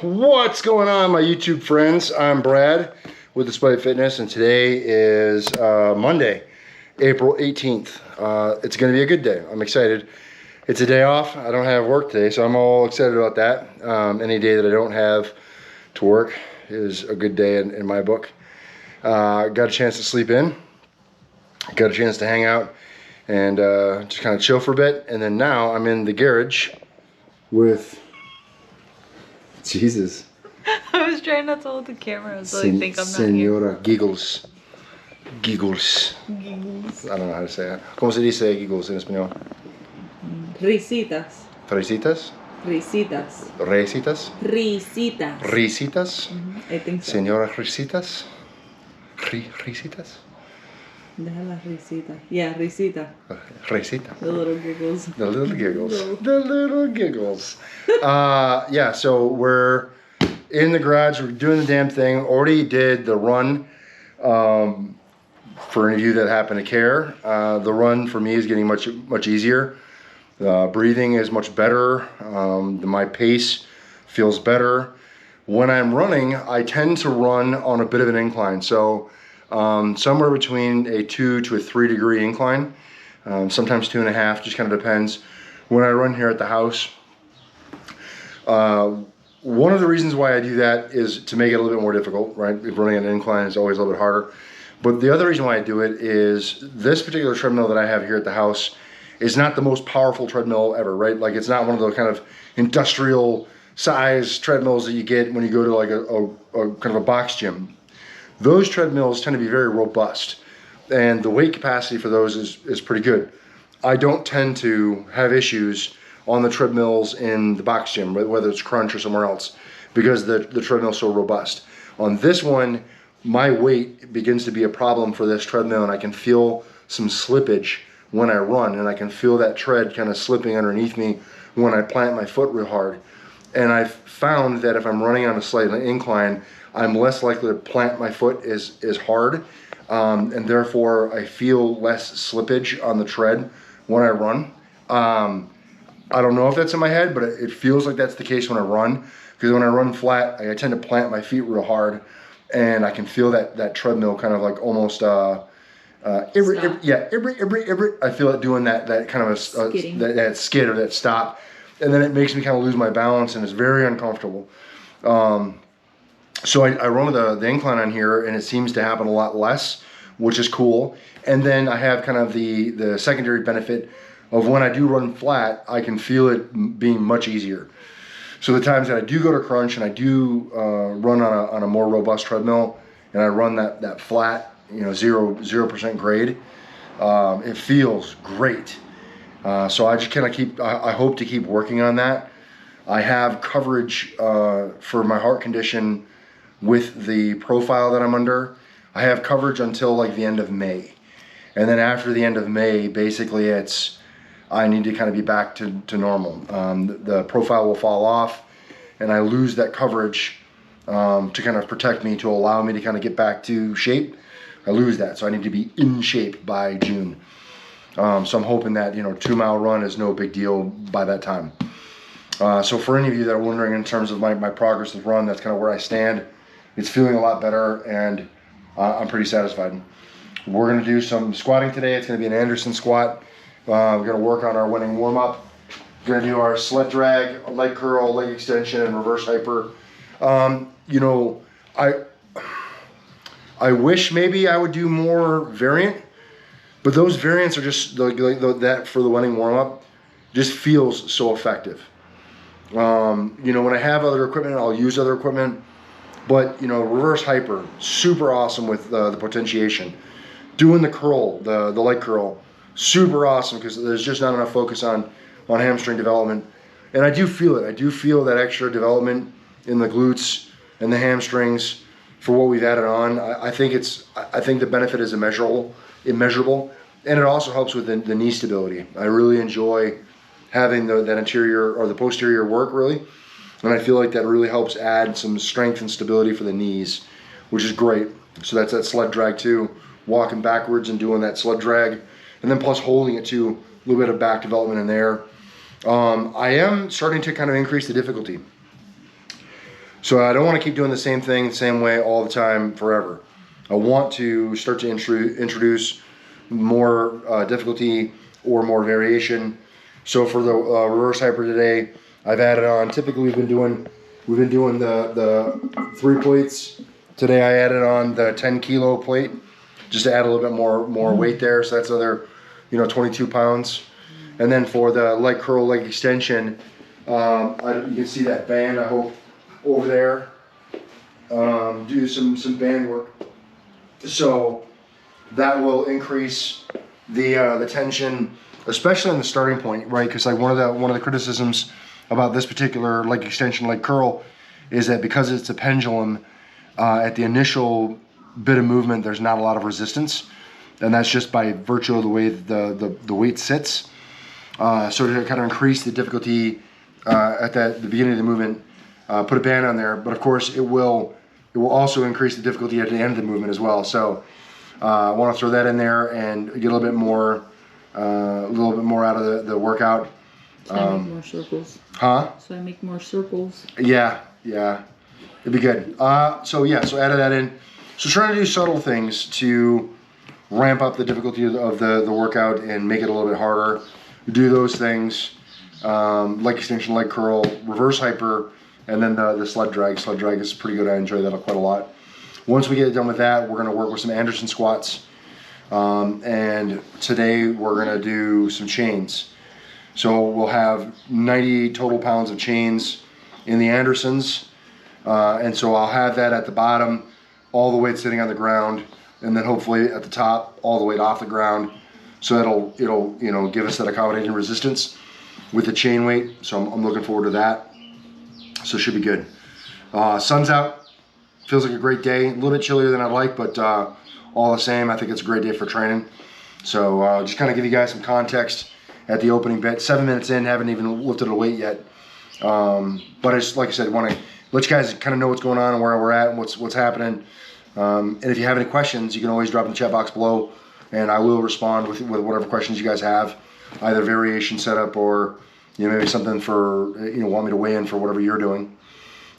What's going on, my YouTube friends? I'm Brad with Despite Fitness, and today is Monday, April 18th. It's going to be a good day. I'm excited. It's a day off. I don't have work today, so I'm all excited about that. Any day that I don't have to work is a good day in my book. Got a chance to sleep in. Got a chance to hang out and just kind of chill for a bit. And then now I'm in the garage with... Jesus. I was trying not to hold the camera so they think I'm not Senora here. Giggles. Giggles. Giggles. I don't know how to say that. ¿Cómo se dice giggles en español? Risitas. ¿Fresitas? Risitas. ¿Resitas? Risitas. ¿Risitas? I think so. Senora Risitas? ¿Risitas? Deja las risitas. Yeah, risita. Resita. The little giggles. The little giggles. The little giggles. Yeah, so we're in the garage. We're doing the damn thing. Already did the run. For any of you that happen to care, the run for me is getting much easier. Breathing is much better. My pace feels better. When I'm running, I tend to run on a bit of an incline. So somewhere between a 2 to a 3 degree incline, sometimes 2.5, just kind of depends. When I run here at the house, one of the reasons why I do that is to make it a little bit more difficult, right? If running an incline is always a little bit harder. But the other reason why I do it is this particular treadmill that I have here at the house is not the most powerful treadmill ever, right? Like, it's not one of those kind of industrial size treadmills that you get when you go to like a kind of a box gym. Those treadmills tend to be very robust, and the weight capacity for those is pretty good. I don't tend to have issues on the treadmills in the box gym, whether it's Crunch or somewhere else, because the treadmill is so robust. On this one, my weight begins to be a problem for this treadmill, and I can feel some slippage when I run, and I can feel that tread kind of slipping underneath me when I plant my foot real hard. And I've found that if I'm running on a slight incline, I'm less likely to plant my foot as hard, and therefore I feel less slippage on the tread when I run. I don't know if that's in my head, but it feels like that's the case when I run, because when I run flat, I tend to plant my feet real hard, and I can feel that treadmill kind of like almost I feel it doing that kind of that skid or that stop, and then it makes me kind of lose my balance, and it's very uncomfortable. So I run with the incline on here, and it seems to happen a lot less, which is cool. And then I have kind of the secondary benefit of when I do run flat, I can feel it being much easier. So the times that I do go to Crunch and I do run on a more robust treadmill, and I run that flat, 0% grade, it feels great. So I just kind of I hope to keep working on that. I have coverage for my heart condition with the profile that I'm under. I have coverage until like the end of May. And then after the end of May, basically I need to kind of be back to normal. The profile will fall off, and I lose that coverage to kind of protect me, to allow me to kind of get back to shape. I lose that, so I need to be in shape by June. So I'm hoping that 2-mile run is no big deal by that time. So for any of you that are wondering in terms of my progress with run, that's kind of where I stand. It's feeling a lot better, and I'm pretty satisfied. We're going to do some squatting today. It's going to be an Anderson squat. We're going to work on our winning warm-up. We're going to do our sled drag, leg curl, leg extension, and reverse hyper. I wish maybe I would do more variant, but those variants are just that for the winning warm-up just feels so effective. When I have other equipment, I'll use other equipment. But, reverse hyper, super awesome with the potentiation. Doing the curl, the leg curl, super awesome because there's just not enough focus on hamstring development. And I do feel it. I do feel that extra development in the glutes and the hamstrings for what we've added on. I think the benefit is immeasurable. And it also helps with the knee stability. I really enjoy having that anterior or the posterior work, really. And I feel like that really helps add some strength and stability for the knees, which is great. So that's that sled drag too, walking backwards and doing that sled drag, and then plus holding it too, a little bit of back development in there. I am starting to kind of increase the difficulty. So I don't want to keep doing the same thing the same way all the time forever. I want to start to introduce more difficulty or more variation. So for the reverse hyper today, I've added on. Typically we've been doing the 3 plates. Today I added on the 10 kilo plate just to add a little bit more weight there. So that's another 22 pounds. And then for the leg curl, leg extension, you can see that band, I hope, over there. Do some band work. So that will increase the tension, especially in the starting point, right? Because like one of the criticisms about this particular leg extension, leg curl, is that because it's a pendulum, at the initial bit of movement, there's not a lot of resistance, and that's just by virtue of the way the weight sits. So to kind of increase the difficulty at the beginning of the movement, put a band on there. But of course, it will also increase the difficulty at the end of the movement as well. So I want to throw that in there and get a little bit more out of the workout. So I make more circles. Huh? So I make more circles. Yeah, it'd be good. So added that in. So trying to do subtle things to ramp up the difficulty of the workout and make it a little bit harder. Do those things, leg extension, leg curl, reverse hyper, and then the sled drag. Sled drag is pretty good. I enjoy that quite a lot. Once we get done with that, we're going to work with some Anderson squats. And today we're going to do some chains. So we'll have 90 total pounds of chains in the Andersons. And so I'll have that at the bottom, all the weight sitting on the ground, and then hopefully at the top, all the weight off the ground. So it'll give us that accommodating resistance with the chain weight. So I'm looking forward to that. So it should be good. Sun's out. Feels like a great day. A little bit chillier than I'd like, but all the same, I think it's a great day for training. So just kind of give you guys some context at the opening bit. 7 minutes in, haven't even lifted a weight yet. But I just, like I said, want to let you guys kind of know what's going on and where we're at and what's happening. And if you have any questions, you can always drop in the chat box below, and I will respond with whatever questions you guys have, either variation setup or maybe something for want me to weigh in for whatever you're doing.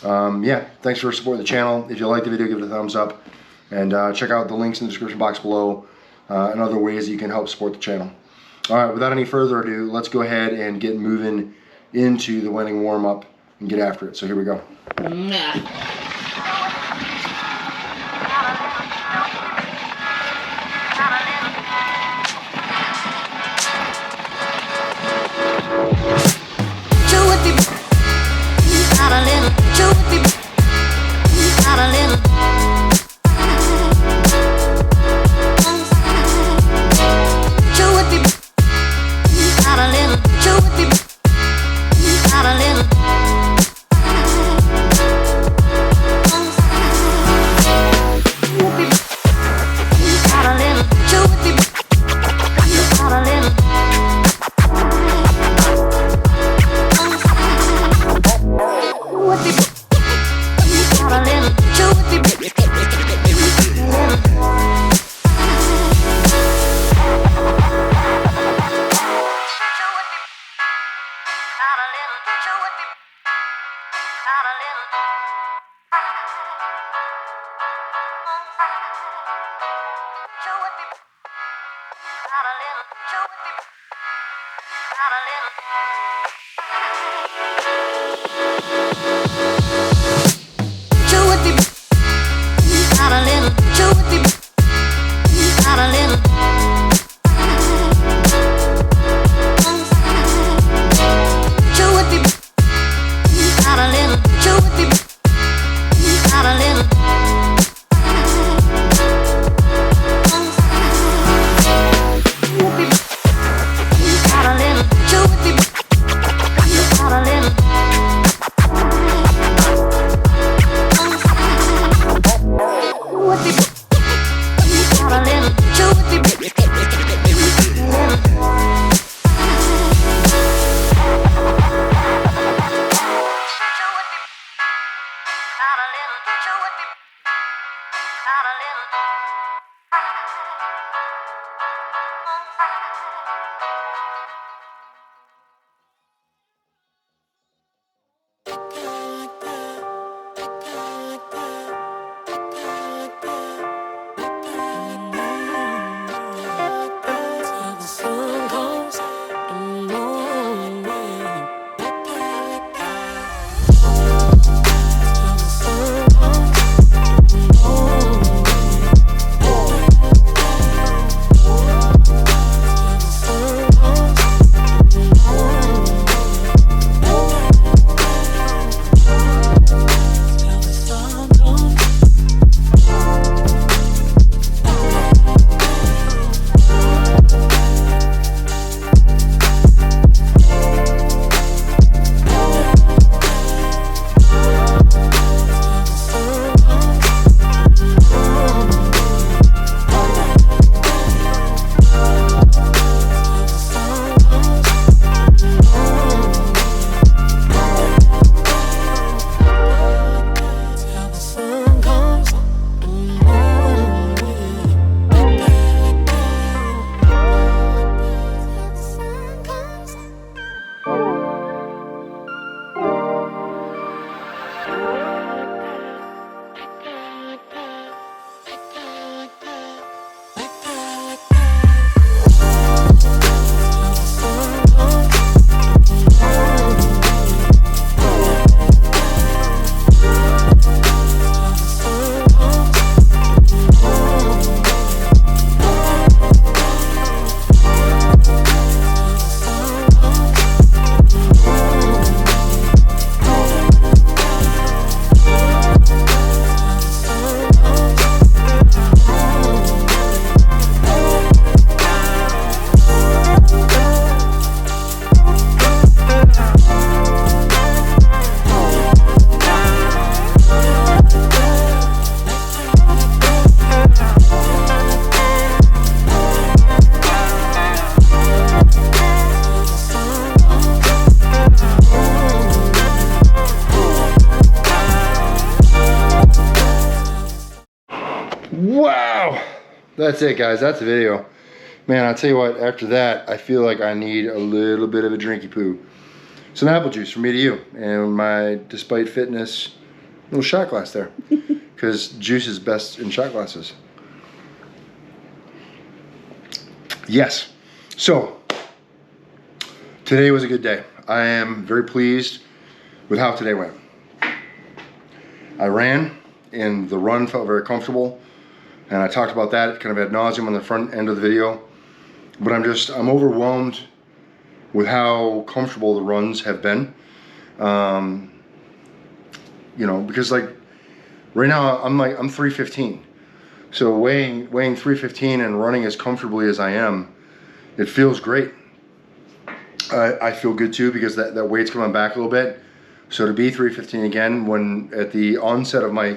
Thanks for supporting the channel. If you like the video, give it a thumbs up, and check out the links in the description box below and other ways that you can help support the channel. All right, without any further ado, let's go ahead and get moving into the winning warm-up and get after it. So here we go. that's it, guys. That's the video. Man, I'll tell you what, after that, I feel like I need a little bit of a drinky poo. Some apple juice from me to you. And my Despite Fitness little shot glass there. Because juice is best in shot glasses. Yes. So, today was a good day. I am very pleased with how today went. I ran, and the run felt very comfortable. And I talked about that kind of ad nauseum on the front end of the video. But I'm overwhelmed with how comfortable the runs have been. You know, because like right now I'm 315. So weighing 315 and running as comfortably as I am, it feels great. I feel good too because that weight's coming back a little bit. So to be 315 again, when at the onset of my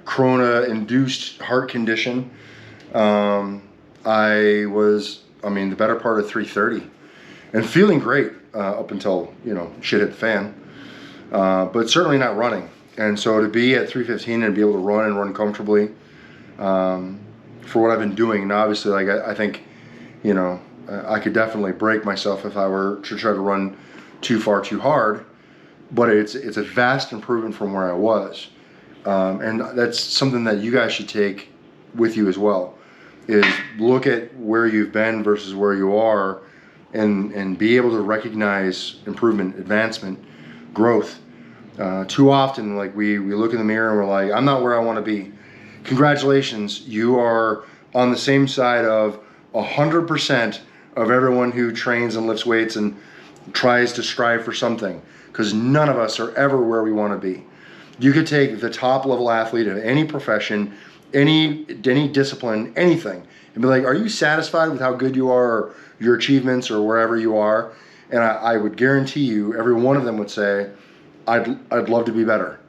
Corona-induced heart condition, I was, the better part of 330, and feeling great up until shit hit the fan. But certainly not running. And so to be at 315 and be able to run comfortably for what I've been doing, and obviously, like I think, I could definitely break myself if I were to try to run too far too hard. But it's a vast improvement from where I was, and that's something that you guys should take with you as well. Is look at where you've been versus where you are, and be able to recognize improvement, advancement, growth. Too often, like we look in the mirror and we're like, I'm not where I want to be. Congratulations, you are on the same side of 100% of everyone who trains and lifts weights and tries to strive for something, because none of us are ever where we want to be. You could take the top level athlete of any profession, any discipline, anything, and be like, are you satisfied with how good you are, or your achievements, or wherever you are? And I would guarantee you every one of them would say, I'd love to be better.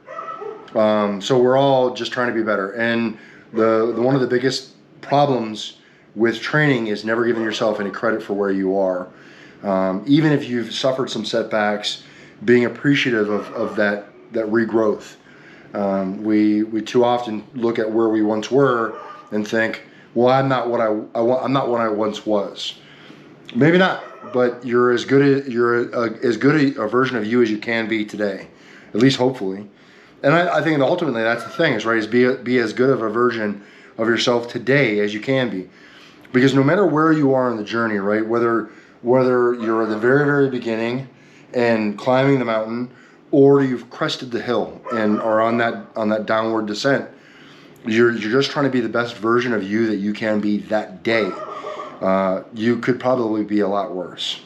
So we're all just trying to be better. And the one of the biggest problems with training is never giving yourself any credit for where you are. Even if you've suffered some setbacks, being appreciative of that regrowth. We too often look at where we once were and think, well, I'm not what I once was. Maybe not. But you're as good a version of you as you can be today, at least hopefully. And I think that ultimately that's the thing, is right, is be as good of a version of yourself today as you can be, because no matter where you are in the journey, right, whether you're at the very, very beginning and climbing the mountain, or you've crested the hill and are on that downward descent, you're just trying to be the best version of you that you can be that day. You could probably be a lot worse.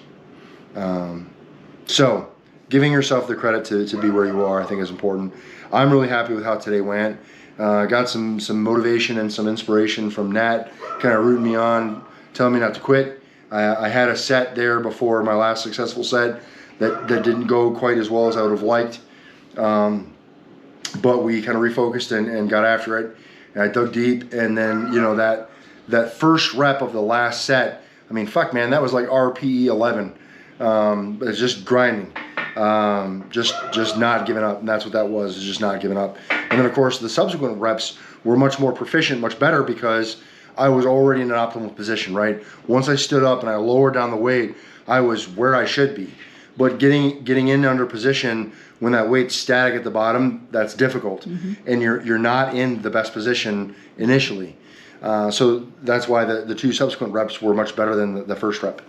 So giving yourself the credit to be where you are, I think, is important. I'm really happy with how today went. Got some motivation and some inspiration from Nat, kind of rooting me on, telling me not to quit. I had a set there before my last successful set that didn't go quite as well as I would have liked. But we kind of refocused and got after it. And I dug deep, and then, that first rep of the last set, fuck, man, that was like RPE 11. It's just grinding, just not giving up, and that's what that was, is just not giving up. And then, of course, the subsequent reps were much more proficient, much better, because I was already in an optimal position, right? Once I stood up and I lowered down the weight, I was where I should be. But getting in under position when that weight's static at the bottom, that's difficult, and you're not in the best position initially. So that's why the two subsequent reps were much better than the first rep.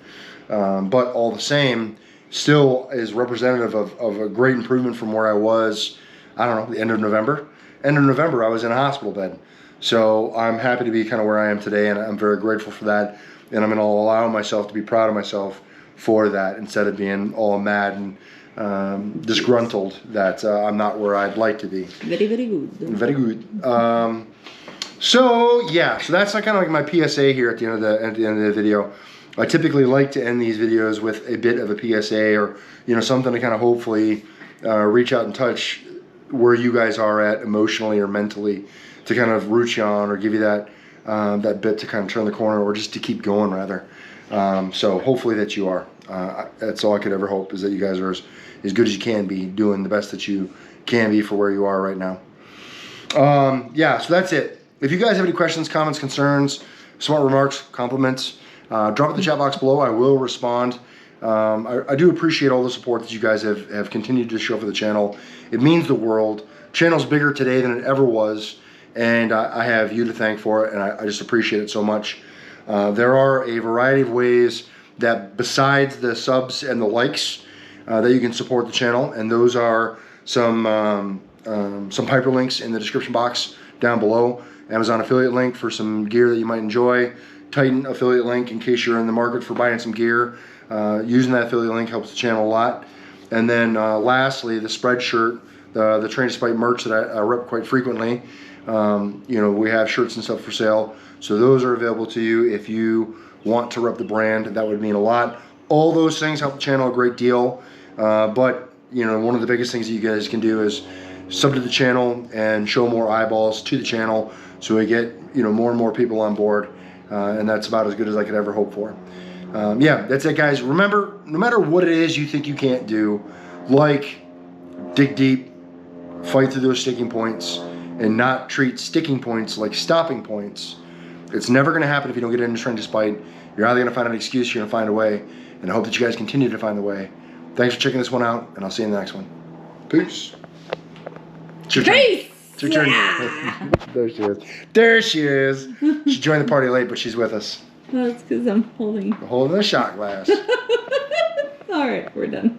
But all the same, still is representative of a great improvement from where I was, I don't know, the end of November. End of November, I was in a hospital bed. So I'm happy to be kind of where I am today, and I'm very grateful for that. And I'm going to allow myself to be proud of myself for that, instead of being all mad and disgruntled that I'm not where I'd like to be. Very, very good. Very good. So that's kind of like my PSA here at the end of the video. I typically like to end these videos with a bit of a PSA, or something to kind of hopefully reach out and touch where you guys are at emotionally or mentally, to kind of root you on, or give you that bit to kind of turn the corner, or just to keep going rather. So hopefully that you are. That's all I could ever hope, is that you guys are as good as you can be, doing the best that you can be for where you are right now. So that's it. if you guys have any questions, comments, concerns, smart remarks, compliments, drop it in the chat box below. I will respond. I do appreciate all the support that you guys have continued to show for the channel. It means the world. Channel's bigger today than it ever was, and I have you to thank for it, and I just appreciate it so much. There are a variety of ways that besides the subs and the likes that you can support the channel, and those are some hyperlinks in the description box down below. Amazon affiliate link for some gear that you might enjoy. Titan affiliate link in case you're in the market for buying some gear. Using that affiliate link helps the channel a lot. And then lastly, the spread shirt, the Train Despite merch that I rep quite frequently. You know, we have shirts and stuff for sale. So those are available to you if you want to rep the brand. That would mean a lot. All those things help the channel a great deal. But, you know, one of the biggest things that you guys can do is sub to the channel and show more eyeballs to the channel so we get, you know, more and more people on board. And that's about as good as I could ever hope for. Yeah, that's it, guys. Remember, no matter what it is you think you can't do, like dig deep, fight through those sticking points, and not treat sticking points like stopping points, it's never going to happen if you don't get into Train Despite. You're either going to find an excuse or you're going to find a way. And I hope that you guys continue to find the way. Thanks for checking this one out, and I'll see you in the next one. Peace. It's your turn. Peace! It's your turn. Yeah. There she is. There she is. She joined the party late, but she's with us. That's because I'm holding. Holding a shot glass. All right, we're done.